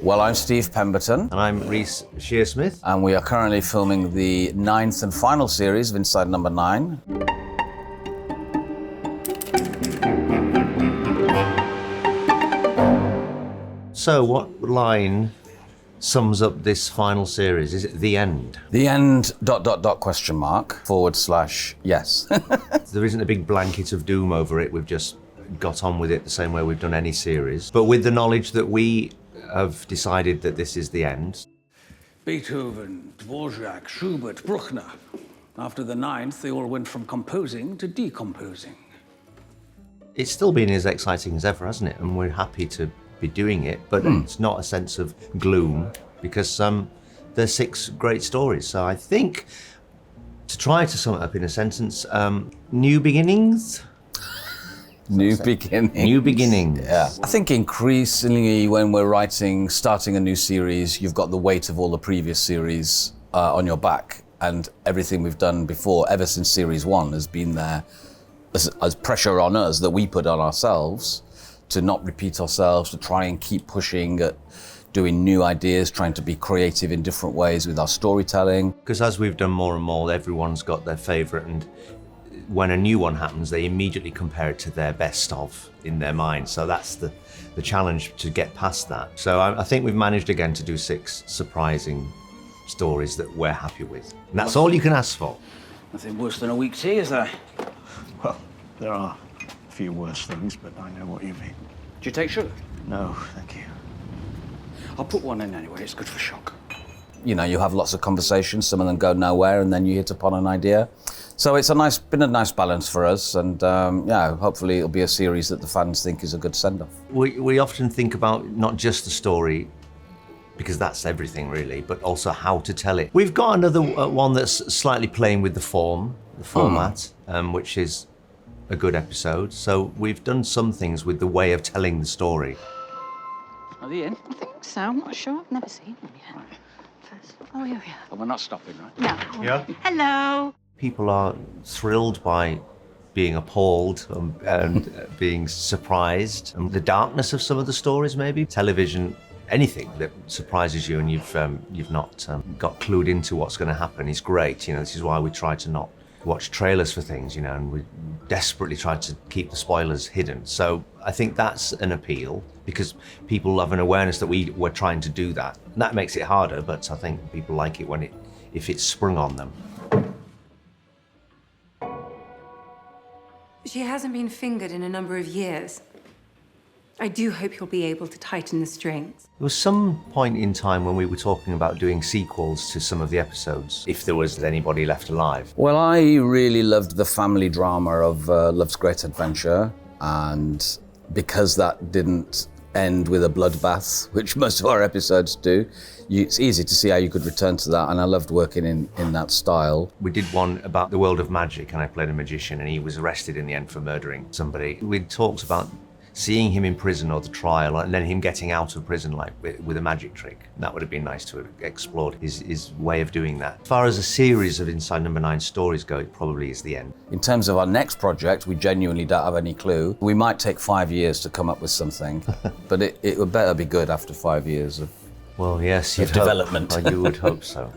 Well, I'm Steve Pemberton. And I'm Reece Shearsmith. And we are currently filming the 9th and final series of Inside Number 9. So what line sums up this final series? Is it the end? The end, ... / yes. There isn't a big blanket of doom over it. We've just got on with it the same way we've done any series. But with the knowledge that we have decided that this is the end. Beethoven, Dvorak, Schubert, Bruckner. After the 9th, they all went from composing to decomposing. It's still been as exciting as ever, hasn't it? And we're happy to be doing it, but it's not a sense of gloom because there's 6 great stories. So I think, to try to sum it up in a sentence, new beginnings? New beginnings. New beginnings. Yeah. I think increasingly when we're starting a new series, you've got the weight of all the previous series on your back, and everything we've done before, ever since series 1, has been there as pressure on us that we put on ourselves to not repeat ourselves, to try and keep pushing at doing new ideas, trying to be creative in different ways with our storytelling. Because as we've done more and more, everyone's got their favourite, and when a new one happens, they immediately compare it to their best of in their mind. So that's the challenge, to get past that. So I think we've managed again to do 6 surprising stories that we're happy with. And that's all you can ask for. Nothing worse than a weak tea, is there? Well, there are a few worse things, but I know what you mean. Do you take sugar? No, thank you. I'll put one in anyway, it's good for shock. You know, you have lots of conversations, some of them go nowhere, and then you hit upon an idea. So it's been a nice balance for us, and hopefully it'll be a series that the fans think is a good send-off. We often think about not just the story, because that's everything really, but also how to tell it. We've got another one that's slightly playing with the format, which is a good episode. So we've done some things with the way of telling the story. Are they in? I think so. I'm not sure. I've never seen them yet. Right. Oh, here we are. But we're not stopping, right? No. Yeah? Hello. People are thrilled by being appalled and being surprised. And the darkness of some of the stories, maybe. Television, anything that surprises you and you've not got clued into what's going to happen is great. You know, this is why we try to not watch trailers for things, you know, and we desperately try to keep the spoilers hidden. So I think that's an appeal, because people have an awareness that we're trying to do that. And that makes it harder, but I think people like it if it's sprung on them. She hasn't been fingered in a number of years. I do hope you'll be able to tighten the strings. There was some point in time when we were talking about doing sequels to some of the episodes, if there was anybody left alive. Well, I really loved the family drama of Love's Great Adventure, and because that didn't end with a bloodbath, which most of our episodes do, it's easy to see how you could return to that, and I loved working in that style. We did one about the world of magic, and I played a magician, and he was arrested in the end for murdering somebody. We talked about seeing him in prison or the trial, and then him getting out of prison like with a magic trick. That would have been nice to have explored his way of doing that. As far as a series of Inside Number 9 stories go, it probably is the end. In terms of our next project, we genuinely don't have any clue. We might take 5 years to come up with something, but it would better be good after 5 years of Well, yes, of development. Well, you would hope so.